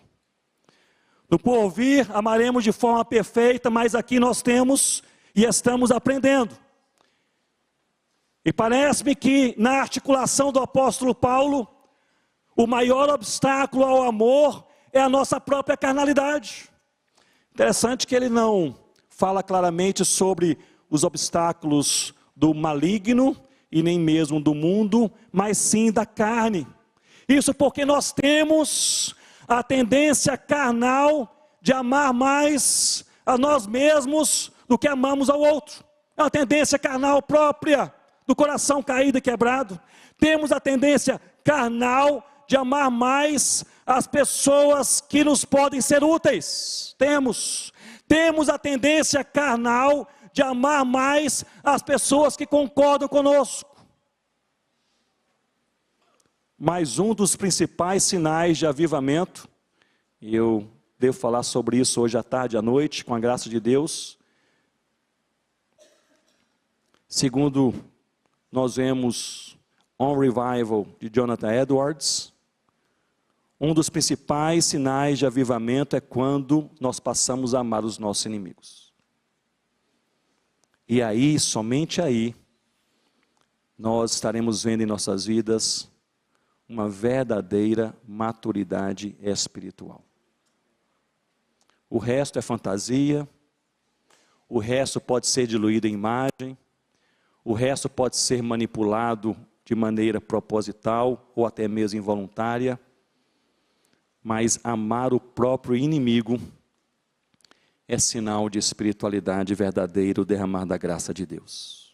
No porvir, amaremos de forma perfeita, mas aqui nós temos e estamos aprendendo. E parece-me que na articulação do apóstolo Paulo, o maior obstáculo ao amor é a nossa própria carnalidade. Interessante que ele não fala claramente sobre os obstáculos do maligno e nem mesmo do mundo, mas sim da carne. Isso porque nós temos a tendência carnal de amar mais a nós mesmos do que amamos ao outro. É uma tendência carnal própria do coração caído e quebrado. Temos a tendência carnal de amar mais as pessoas que nos podem ser úteis. Temos a tendência carnal de amar mais as pessoas que concordam conosco. Mas um dos principais sinais de avivamento, e eu devo falar sobre isso hoje à tarde e à noite, com a graça de Deus, segundo nós vemos On Revival de Jonathan Edwards, um dos principais sinais de avivamento é quando nós passamos a amar os nossos inimigos. E aí, somente aí, nós estaremos vendo em nossas vidas uma verdadeira maturidade espiritual. O resto é fantasia, o resto pode ser diluído em imagem, o resto pode ser manipulado de maneira proposital ou até mesmo involuntária, mas amar o próprio inimigo é sinal de espiritualidade verdadeira, o derramar da graça de Deus.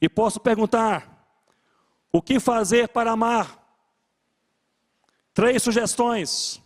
E posso perguntar, o que fazer para amar? 3 sugestões.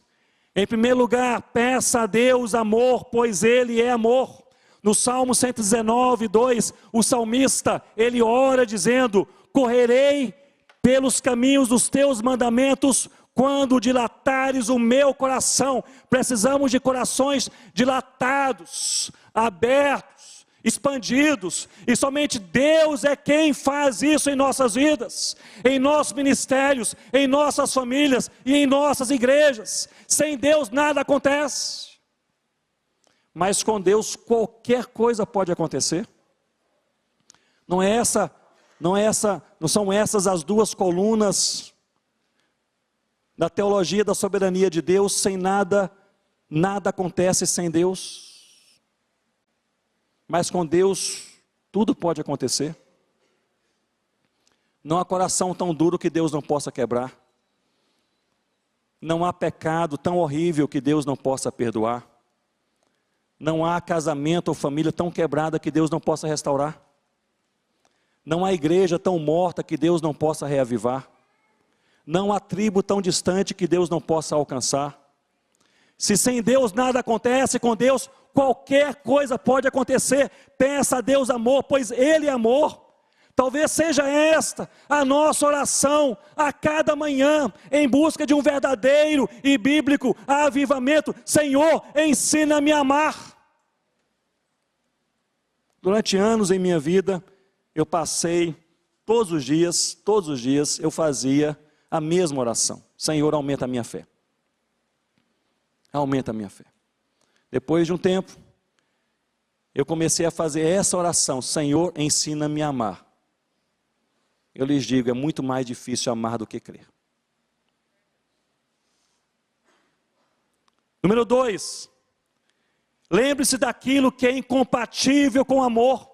Em primeiro lugar, peça a Deus amor, pois Ele é amor. No Salmo 119, 2, o salmista, ele ora dizendo: correrei pelos caminhos dos teus mandamentos, quando dilatares o meu coração. Precisamos de corações dilatados, abertos, expandidos, e somente Deus é quem faz isso em nossas vidas, em nossos ministérios, em nossas famílias e em nossas igrejas. Sem Deus nada acontece, mas com Deus qualquer coisa pode acontecer. Não são essas as duas colunas da teologia da soberania de Deus. Sem nada acontece sem Deus. Mas com Deus, tudo pode acontecer. Não há coração tão duro que Deus não possa quebrar. Não há pecado tão horrível que Deus não possa perdoar. Não há casamento ou família tão quebrada que Deus não possa restaurar. Não há igreja tão morta que Deus não possa reavivar. Não há tribo tão distante que Deus não possa alcançar. Se sem Deus nada acontece, com Deus qualquer coisa pode acontecer. Peça a Deus amor, pois Ele é amor. Talvez seja esta a nossa oração a cada manhã, em busca de um verdadeiro e bíblico avivamento. Senhor, ensina-me a amar. Durante anos em minha vida, eu passei todos os dias eu fazia a mesma oração. Senhor, aumenta a minha fé. Aumenta a minha fé. Depois de um tempo, eu comecei a fazer essa oração: Senhor, ensina-me a amar. Eu lhes digo, é muito mais difícil amar do que crer. Número 2, lembre-se daquilo que é incompatível com o amor.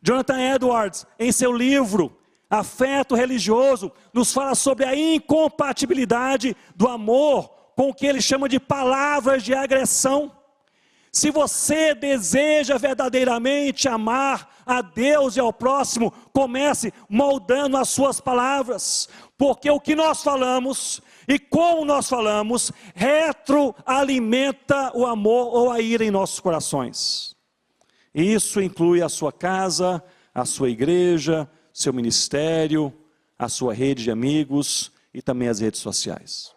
Jonathan Edwards, em seu livro Afeto Religioso, nos fala sobre a incompatibilidade do amor com o que ele chama de palavras de agressão. Se você deseja verdadeiramente amar a Deus e ao próximo, comece moldando as suas palavras, porque o que nós falamos e como nós falamos retroalimenta o amor ou a ira em nossos corações. Isso inclui a sua casa, a sua igreja, seu ministério, a sua rede de amigos e também as redes sociais.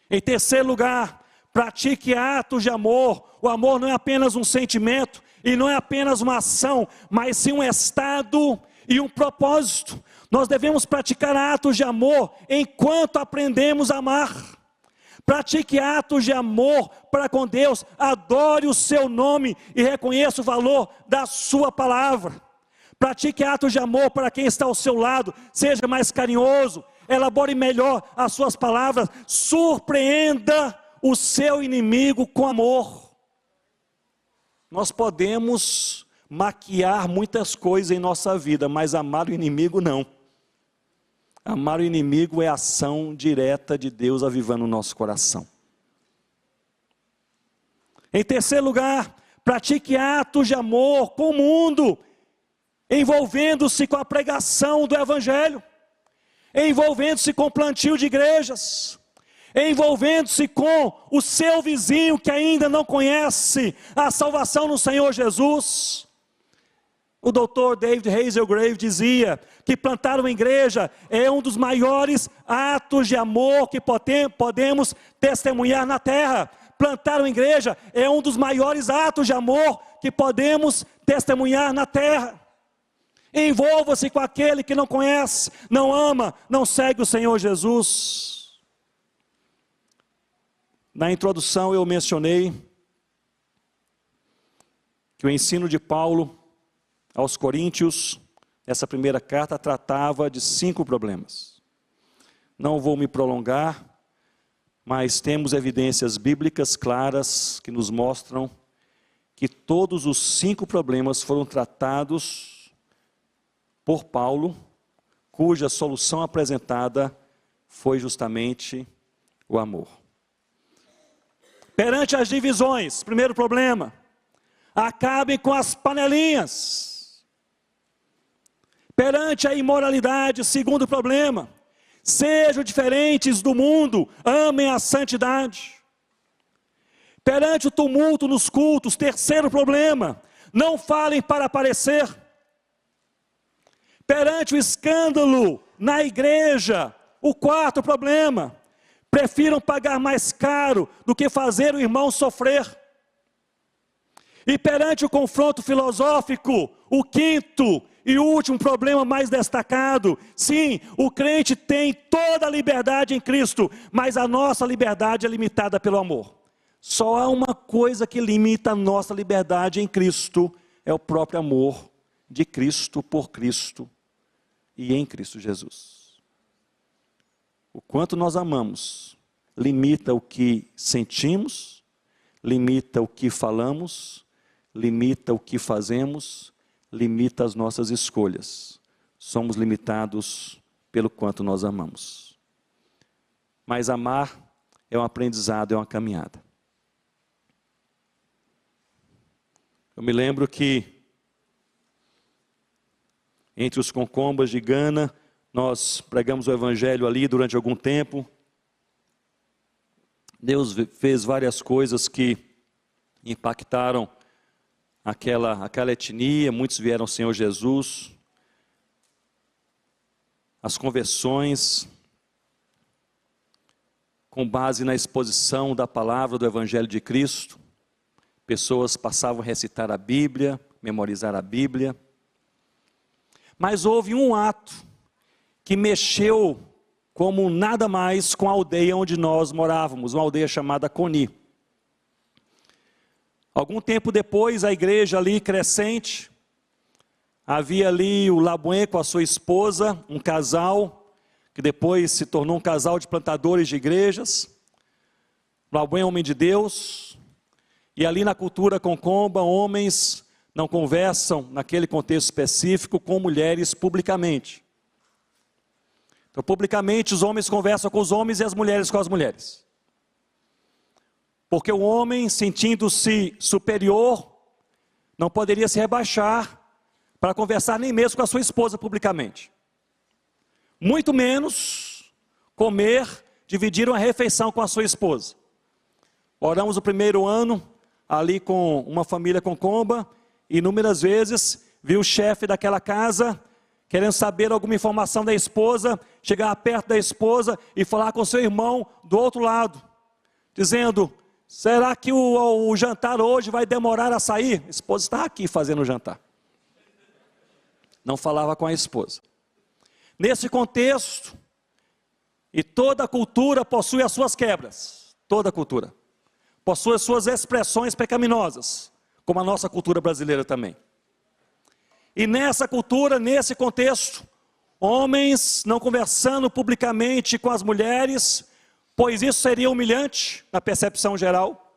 Em terceiro lugar, pratique atos de amor. O amor não é apenas um sentimento e não é apenas uma ação, mas sim um estado e um propósito. Nós devemos praticar atos de amor enquanto aprendemos a amar. Pratique atos de amor para com Deus, adore o seu nome e reconheça o valor da sua palavra. Pratique atos de amor para quem está ao seu lado, seja mais carinhoso, elabore melhor as suas palavras, surpreenda o seu inimigo com amor. Nós podemos maquiar muitas coisas em nossa vida, mas amar o inimigo não. Amar o inimigo é a ação direta de Deus avivando o nosso coração. Em terceiro lugar, pratique atos de amor com o mundo, envolvendo-se com a pregação do Evangelho, envolvendo-se com o plantio de igrejas, envolvendo-se com o seu vizinho que ainda não conhece a salvação no Senhor Jesus. O Dr. David Hazelgrave dizia que plantar uma igreja é um dos maiores atos de amor que podemos testemunhar na terra. Plantar uma igreja é um dos maiores atos de amor que podemos testemunhar na terra. Envolva-se com aquele que não conhece, não ama, não segue o Senhor Jesus. Na introdução eu mencionei que o ensino de Paulo aos Coríntios, essa primeira carta, tratava de 5 problemas. Não vou me prolongar, mas temos evidências bíblicas claras que nos mostram que todos os 5 problemas foram tratados por Paulo, cuja solução apresentada foi justamente o amor. Perante as divisões, primeiro problema, acabem com as panelinhas. Perante a imoralidade, segundo problema, sejam diferentes do mundo, amem a santidade. Perante o tumulto nos cultos, terceiro problema, não falem para aparecer. Perante o escândalo na igreja, o quarto problema, prefiram pagar mais caro do que fazer o irmão sofrer. E perante o confronto filosófico, o quinto e último problema mais destacado, sim, o crente tem toda a liberdade em Cristo, mas a nossa liberdade é limitada pelo amor. Só há uma coisa que limita a nossa liberdade em Cristo, é o próprio amor de Cristo, por Cristo e em Cristo Jesus. O quanto nós amamos, limita o que sentimos, limita o que falamos, limita o que fazemos, limita as nossas escolhas. Somos limitados pelo quanto nós amamos. Mas amar é um aprendizado, é uma caminhada. Eu me lembro que entre os concombas de Gana, nós pregamos o evangelho ali durante algum tempo. Deus fez várias coisas que impactaram aquela etnia, muitos vieram ao Senhor Jesus, as conversões, com base na exposição da palavra do Evangelho de Cristo, pessoas passavam a recitar a Bíblia, memorizar a Bíblia, mas houve um ato que mexeu como nada mais com a aldeia onde nós morávamos, uma aldeia chamada Coni. Algum tempo depois, a igreja ali crescente, havia ali o Labuin com a sua esposa, um casal, que depois se tornou um casal de plantadores de igrejas. Labuin é homem de Deus, e ali na cultura concomba, homens não conversam, naquele contexto específico, com mulheres publicamente. Então, publicamente, os homens conversam com os homens e as mulheres com as mulheres. Porque o homem, sentindo-se superior, não poderia se rebaixar para conversar nem mesmo com a sua esposa publicamente. Muito menos comer, dividir uma refeição com a sua esposa. Oramos o primeiro ano ali com uma família concomba, e inúmeras vezes viu o chefe daquela casa querendo saber alguma informação da esposa, chegar perto da esposa e falar com seu irmão do outro lado, dizendo: será que o jantar hoje vai demorar a sair? A esposa está aqui fazendo o jantar. Não falava com a esposa. Nesse contexto, e toda cultura possui as suas quebras, toda cultura possui as suas expressões pecaminosas, como a nossa cultura brasileira também. E nessa cultura, nesse contexto, homens não conversando publicamente com as mulheres, pois isso seria humilhante na percepção geral.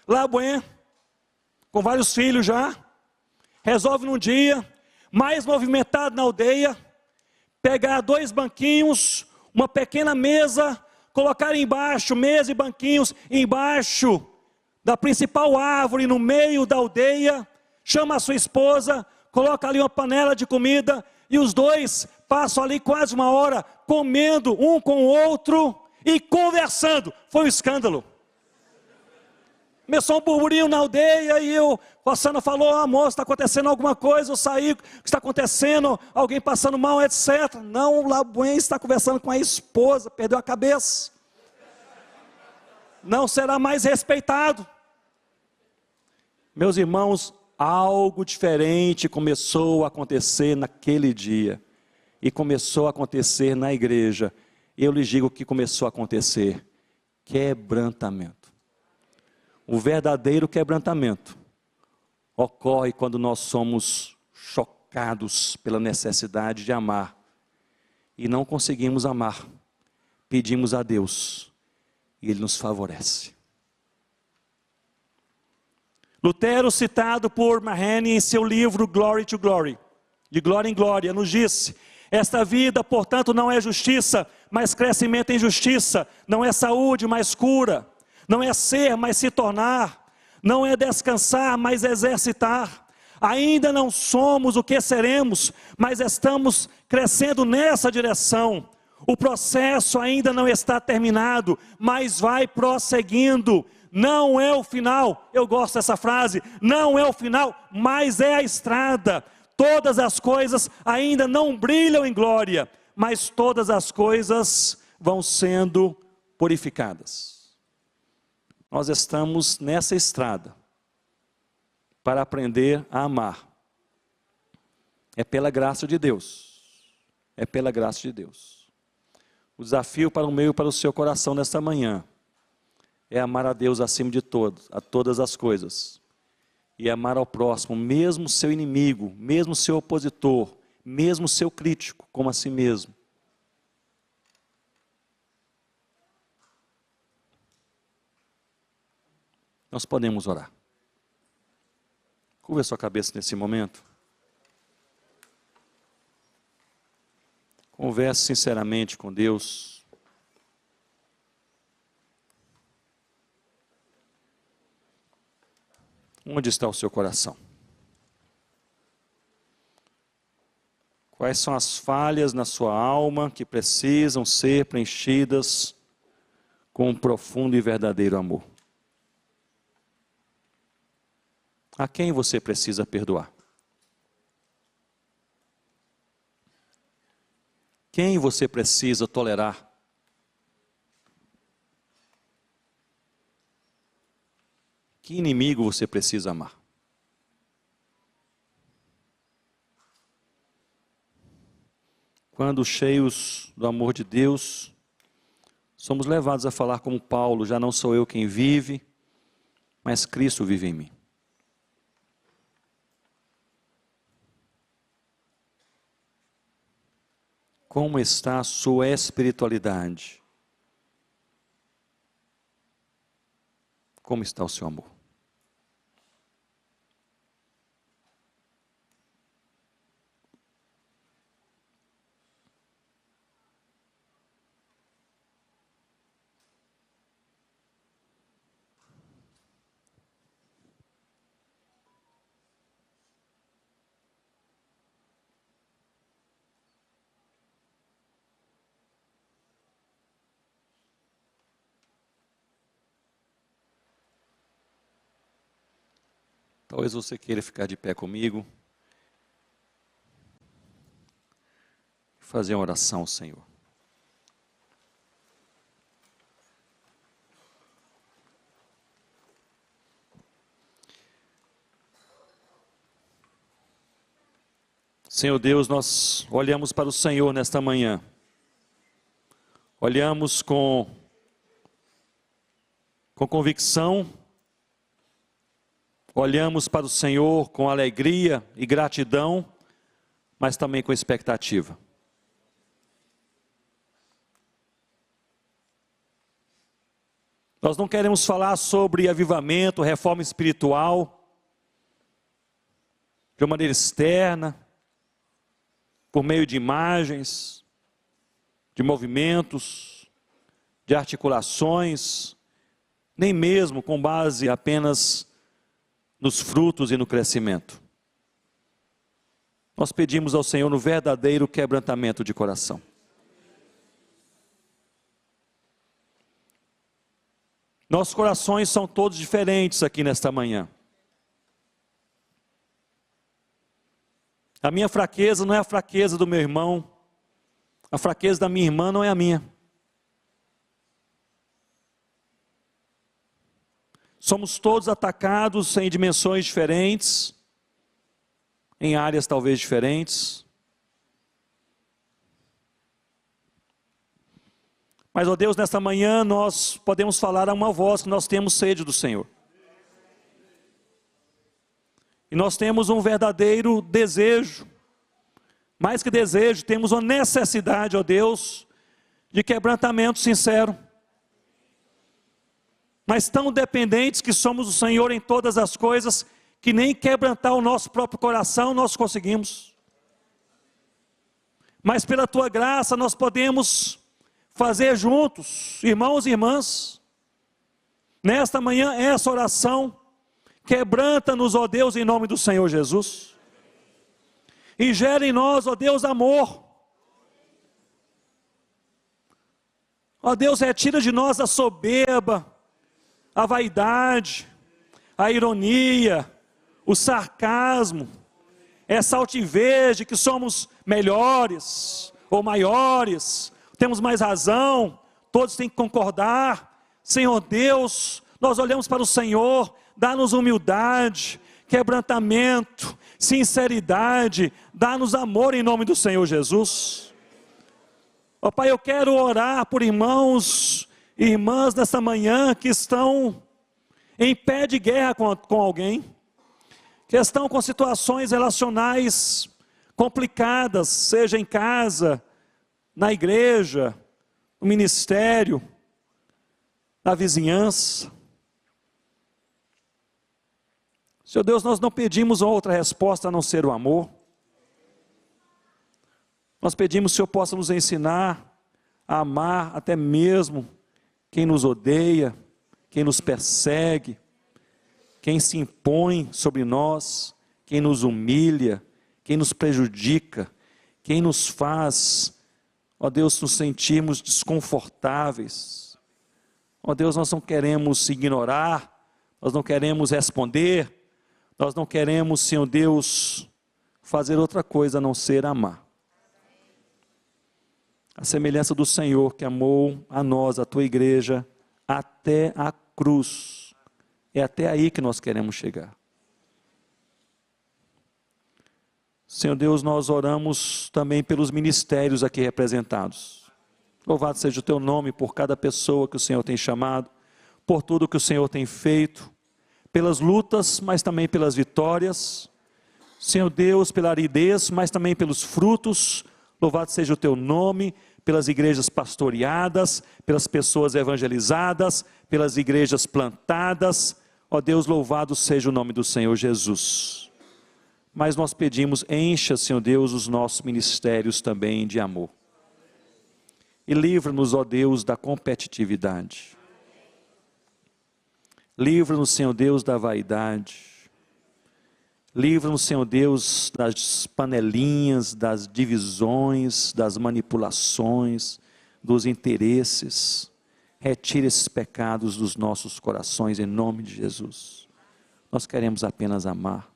Labuin, com vários filhos já, resolve num dia, mais movimentado na aldeia, pegar 2 banquinhos, uma pequena mesa, colocar embaixo, mesa e banquinhos, embaixo da principal árvore no meio da aldeia, chama a sua esposa, coloca ali uma panela de comida, e os dois passam ali quase uma hora, comendo um com o outro, e conversando. Foi um escândalo. Começou um burburinho na aldeia, e a Sana falou: amor, está acontecendo alguma coisa, eu saí, o que está acontecendo? Alguém passando mal, etc. Não, o Labuin está conversando com a esposa, perdeu a cabeça. Não será mais respeitado. Meus irmãos, algo diferente começou a acontecer naquele dia, e começou a acontecer na igreja. Eu lhes digo o que começou a acontecer: quebrantamento. O verdadeiro quebrantamento ocorre quando nós somos chocados pela necessidade de amar e não conseguimos amar. Pedimos a Deus e Ele nos favorece. Lutero, citado por Mahane em seu livro Glory to Glory, de glória em glória, nos disse: esta vida, portanto, não é justiça, mas crescimento em justiça. Não é saúde, mas cura. Não é ser, mas se tornar. Não é descansar, mas exercitar. Ainda não somos o que seremos, mas estamos crescendo nessa direção. O processo ainda não está terminado, mas vai prosseguindo. Não é o final. Eu gosto dessa frase. Não é o final, mas é a estrada. Todas as coisas ainda não brilham em glória, mas todas as coisas vão sendo purificadas. Nós estamos nessa estrada para aprender a amar. É pela graça de Deus. É pela graça de Deus. O desafio para o meu e para o seu coração nesta manhã é amar a Deus acima de todas as coisas. E amar ao próximo, mesmo seu inimigo, mesmo seu opositor, mesmo seu crítico, como a si mesmo. Nós podemos orar. Curva a sua cabeça nesse momento. Converse sinceramente com Deus. Onde está o seu coração? Quais são as falhas na sua alma que precisam ser preenchidas com um profundo e verdadeiro amor? A quem você precisa perdoar? Quem você precisa tolerar? Que inimigo você precisa amar? Quando cheios do amor de Deus, somos levados a falar como Paulo: já não sou eu quem vive, mas Cristo vive em mim. Como está a sua espiritualidade? Como está o seu amor? Talvez você queira ficar de pé comigo e fazer uma oração ao Senhor. Senhor Deus, nós olhamos para o Senhor nesta manhã. Olhamos com convicção. Olhamos para o Senhor com alegria e gratidão, mas também com expectativa. Nós não queremos falar sobre avivamento, reforma espiritual, de uma maneira externa, por meio de imagens, de movimentos, de articulações, nem mesmo com base apenas nos frutos e no crescimento. Nós pedimos ao Senhor no verdadeiro quebrantamento de coração. Nossos corações são todos diferentes aqui nesta manhã. A minha fraqueza não é a fraqueza do meu irmão, a fraqueza da minha irmã não é a minha. Somos todos atacados em dimensões diferentes, em áreas talvez diferentes. Mas, ó Deus, nesta manhã nós podemos falar a uma voz que nós temos sede do Senhor. E nós temos um verdadeiro desejo, mais que desejo, temos uma necessidade, ó Deus, de quebrantamento sincero. Mas tão dependentes que somos do Senhor em todas as coisas, que nem quebrantar o nosso próprio coração nós conseguimos. Mas pela Tua graça nós podemos fazer juntos, irmãos e irmãs, nesta manhã essa oração: quebranta-nos, ó Deus, em nome do Senhor Jesus, e gera em nós, ó Deus, amor. Ó Deus, retira de nós a soberba, a vaidade, a ironia, o sarcasmo, essa altivez de que somos melhores ou maiores, temos mais razão, todos têm que concordar. Senhor Deus, nós olhamos para o Senhor, dá-nos humildade, quebrantamento, sinceridade, dá-nos amor em nome do Senhor Jesus. Ó Pai, eu quero orar por irmãos e irmãs nesta manhã que estão em pé de guerra com alguém, que estão com situações relacionais complicadas, seja em casa, na igreja, no ministério, na vizinhança. Senhor Deus, nós não pedimos outra resposta a não ser o amor. Nós pedimos que o Senhor possa nos ensinar a amar até mesmo quem nos odeia, quem nos persegue, quem se impõe sobre nós, quem nos humilha, quem nos prejudica, quem nos faz, ó Deus, nos sentirmos desconfortáveis. Ó Deus, nós não queremos ignorar, nós não queremos responder, Nós não queremos, Senhor Deus, fazer outra coisa a não ser amar. A semelhança do Senhor que amou a nós, a tua igreja, até a cruz. É até aí que nós queremos chegar. Senhor Deus, nós oramos também pelos ministérios aqui representados. Louvado seja o teu nome por cada pessoa que o Senhor tem chamado, por tudo que o Senhor tem feito, pelas lutas, mas também pelas vitórias. Senhor Deus, pela aridez, mas também pelos frutos. Louvado seja o teu nome, pelas igrejas pastoreadas, pelas pessoas evangelizadas, pelas igrejas plantadas. Ó Deus, louvado seja o nome do Senhor Jesus. Mas nós pedimos, encha, Senhor Deus, os nossos ministérios também de amor. E livra-nos, ó Deus, da competitividade. Livra-nos, Senhor Deus, da vaidade. Livra-nos, Senhor Deus, das panelinhas, das divisões, das manipulações, dos interesses. Retire esses pecados dos nossos corações em nome de Jesus. Nós queremos apenas amar.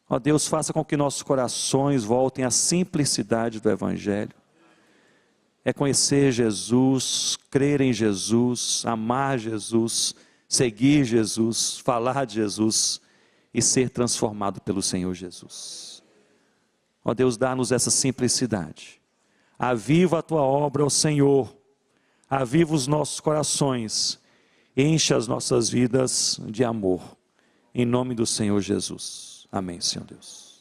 Ó Deus, faça com que nossos corações voltem à simplicidade do Evangelho. É conhecer Jesus, crer em Jesus, amar Jesus, seguir Jesus, falar de Jesus e ser transformado pelo Senhor Jesus. Ó Deus, dá-nos essa simplicidade. Aviva a tua obra, ó Senhor. Aviva os nossos corações. Encha as nossas vidas de amor. Em nome do Senhor Jesus. Amém, Senhor Deus.